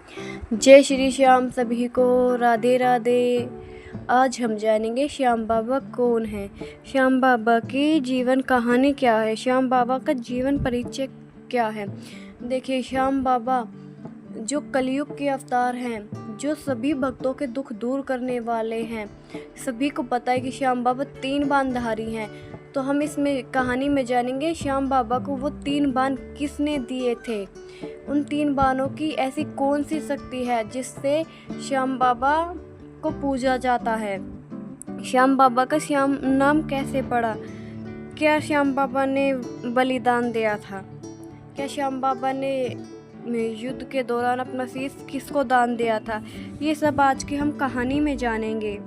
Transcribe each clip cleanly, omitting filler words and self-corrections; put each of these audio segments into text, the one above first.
जय श्री श्याम सभी को, राधे राधे। आज हम जानेंगे श्याम बाबा कौन है, श्याम बाबा की जीवन कहानी क्या है, श्याम बाबा का जीवन परिचय क्या है। देखिए, श्याम बाबा जो कलयुग के अवतार हैं, जो सभी भक्तों के दुख दूर करने वाले हैं। सभी को पता है कि श्याम बाबा 3 बाणधारी हैं। तो हम इसमें कहानी में जानेंगे श्याम बाबा को वो 3 बाण किसने दिए थे, उन 3 बाणों की ऐसी कौन सी शक्ति है जिससे श्याम बाबा को पूजा जाता है। श्याम बाबा का श्याम नाम कैसे पड़ा, क्या श्याम बाबा ने बलिदान दिया था, क्या श्याम बाबा ने युद्ध के दौरान अपना शीश किसको दान दिया था, ये सब आज की हम कहानी में जानेंगे।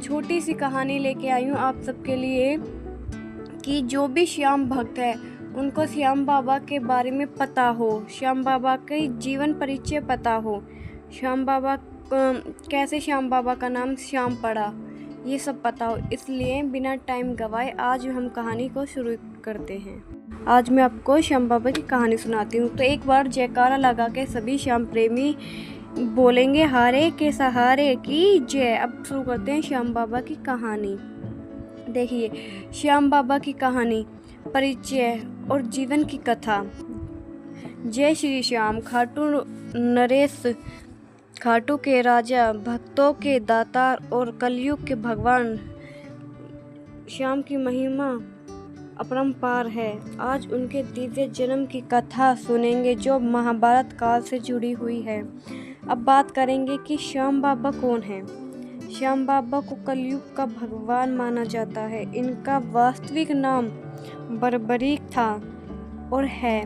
छोटी सी कहानी लेके आई हूँ आप सबके लिए कि जो भी श्याम भक्त है उनको श्याम बाबा के बारे में पता हो, श्याम बाबा के जीवन परिचय पता हो, श्याम बाबा कैसे श्याम बाबा का नाम श्याम पड़ा, ये सब पता हो। इसलिए बिना टाइम गवाए आज हम कहानी को शुरू करते हैं। आज मैं आपको श्याम बाबा की कहानी सुनाती हूँ। तो एक बार जयकारा लगा के सभी श्याम प्रेमी बोलेंगे, हारे के सहारे की जय। अब शुरू करते हैं श्याम बाबा की कहानी। देखिए, श्याम बाबा की कहानी, परिचय और जीवन की कथा। जय श्री श्याम, खाटू नरेश, खाटू के राजा, भक्तों के दातार और कलयुग के भगवान श्याम की महिमा अपरंपार है। आज उनके दिव्य जन्म की कथा सुनेंगे जो महाभारत काल से जुड़ी हुई है। अब बात करेंगे कि श्याम बाबा कौन है। श्याम बाबा को कलयुग का भगवान माना जाता है। इनका वास्तविक नाम बर्बरीक था और है,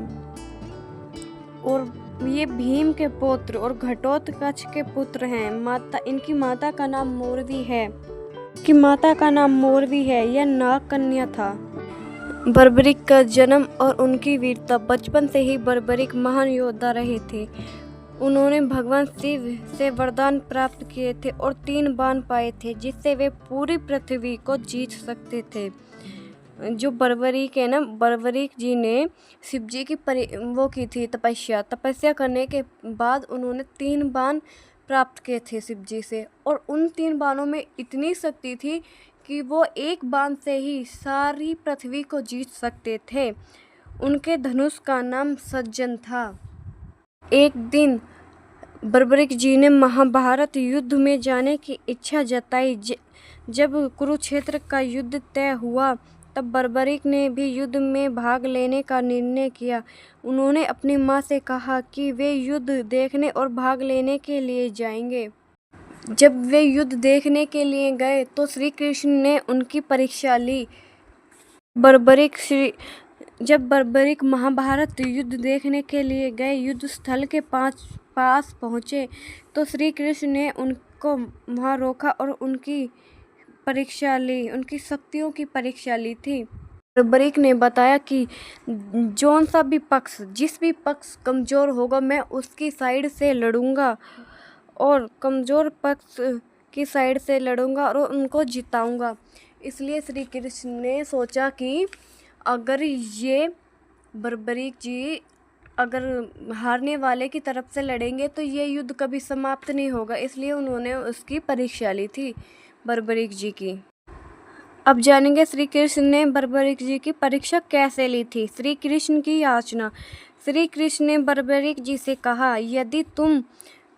और ये भीम के पुत्र और घटोत्कच के पुत्र हैं। इनकी माता का नाम मोरवी है। यह नाग कन्या था। बर्बरीक का जन्म और उनकी वीरता। बचपन से ही बर्बरीक महान योद्धा रहे थे। उन्होंने भगवान शिव से वरदान प्राप्त किए थे और 3 बाण पाए थे जिससे वे पूरी पृथ्वी को जीत सकते थे। जो बर्बरीक है ना, बर्बरीक जी ने शिव जी की वो की थी तपस्या करने के बाद उन्होंने 3 बाण प्राप्त किए थे शिव जी से, और उन 3 बाणों में इतनी शक्ति थी कि वो एक बाण से ही सारी पृथ्वी को जीत सकते थे। उनके धनुष का नाम सज्जन था। एक दिन बर्बरीक जी ने महाभारत युद्ध में जाने की इच्छा जताई। जब कुरुक्षेत्र का युद्ध तय हुआ तब बर्बरीक ने भी युद्ध में भाग लेने का निर्णय किया। उन्होंने अपनी माँ से कहा कि वे युद्ध देखने और भाग लेने के लिए जाएंगे। जब वे युद्ध देखने के लिए गए तो श्री कृष्ण ने उनकी परीक्षा ली। जब बर्बरीक महाभारत युद्ध देखने के लिए गए, युद्ध स्थल के पास पहुँचे तो श्री कृष्ण ने उनको वहाँ रोका और उनकी परीक्षा ली, उनकी शक्तियों की परीक्षा ली थी। बर्बरीक ने बताया कि जिस भी पक्ष कमज़ोर होगा मैं उसकी साइड से लड़ूंगा, और कमज़ोर पक्ष की साइड से लड़ूंगा और उनको जिताऊंगा। इसलिए श्री कृष्ण ने सोचा कि अगर ये बर्बरीक जी अगर हारने वाले की तरफ से लड़ेंगे तो ये युद्ध कभी समाप्त नहीं होगा। इसलिए उन्होंने उसकी परीक्षा ली थी बर्बरीक जी की। अब जानेंगे श्री कृष्ण ने बर्बरीक जी की परीक्षा कैसे ली थी। श्री कृष्ण की याचना। श्री कृष्ण ने बर्बरीक जी से कहा, यदि तुम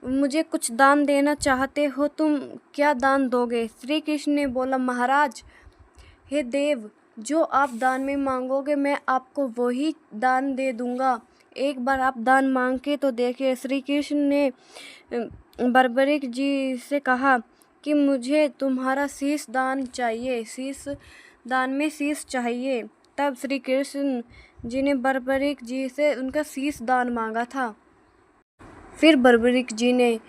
मुझे कुछ दान देना चाहते हो, तुम क्या दान दोगे? श्री कृष्ण ने बोला, महाराज, हे देव, जो आप दान में मांगोगे मैं आपको वही दान दे दूंगा। एक बार आप दान मांग के तो देखिए। श्री कृष्ण ने बर्बरीक जी से कहा कि मुझे तुम्हारा शीश दान चाहिए, शीश दान में शीश चाहिए। तब श्री कृष्ण जी ने बर्बरीक जी से उनका शीश दान मांगा था। फिर बर्बरीक जी ने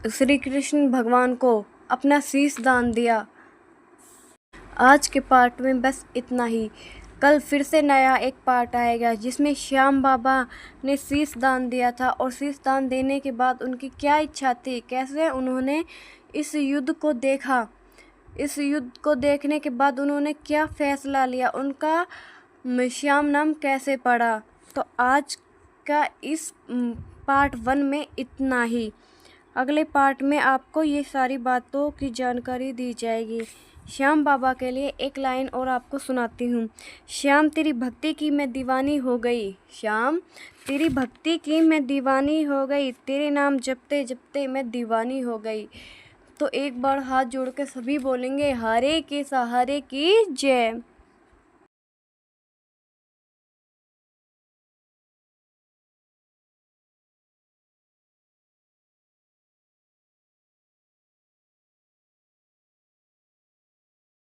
श्री कृष्ण भगवान को अपना शीश दान दिया। आज के पार्ट में बस इतना ही। कल फिर से नया एक पार्ट आएगा जिसमें श्याम बाबा ने शीश दान दिया था और शीश दान देने के बाद उनकी क्या इच्छा थी, कैसे उन्होंने इस युद्ध को देखा, इस युद्ध को देखने के बाद उन्होंने क्या फैसला लिया, उनका श्याम नाम कैसे पड़ा। तो आज का इस पार्ट 1 में इतना ही। अगले पार्ट में आपको ये सारी बातों की जानकारी दी जाएगी। श्याम बाबा के लिए एक लाइन और आपको सुनाती हूँ। श्याम तेरी भक्ति की मैं दीवानी हो गई, श्याम तेरी भक्ति की मैं दीवानी हो गई, तेरे नाम जपते जपते मैं दीवानी हो गई। तो एक बार हाथ जोड़ के सभी बोलेंगे हरे के सहारे की जय।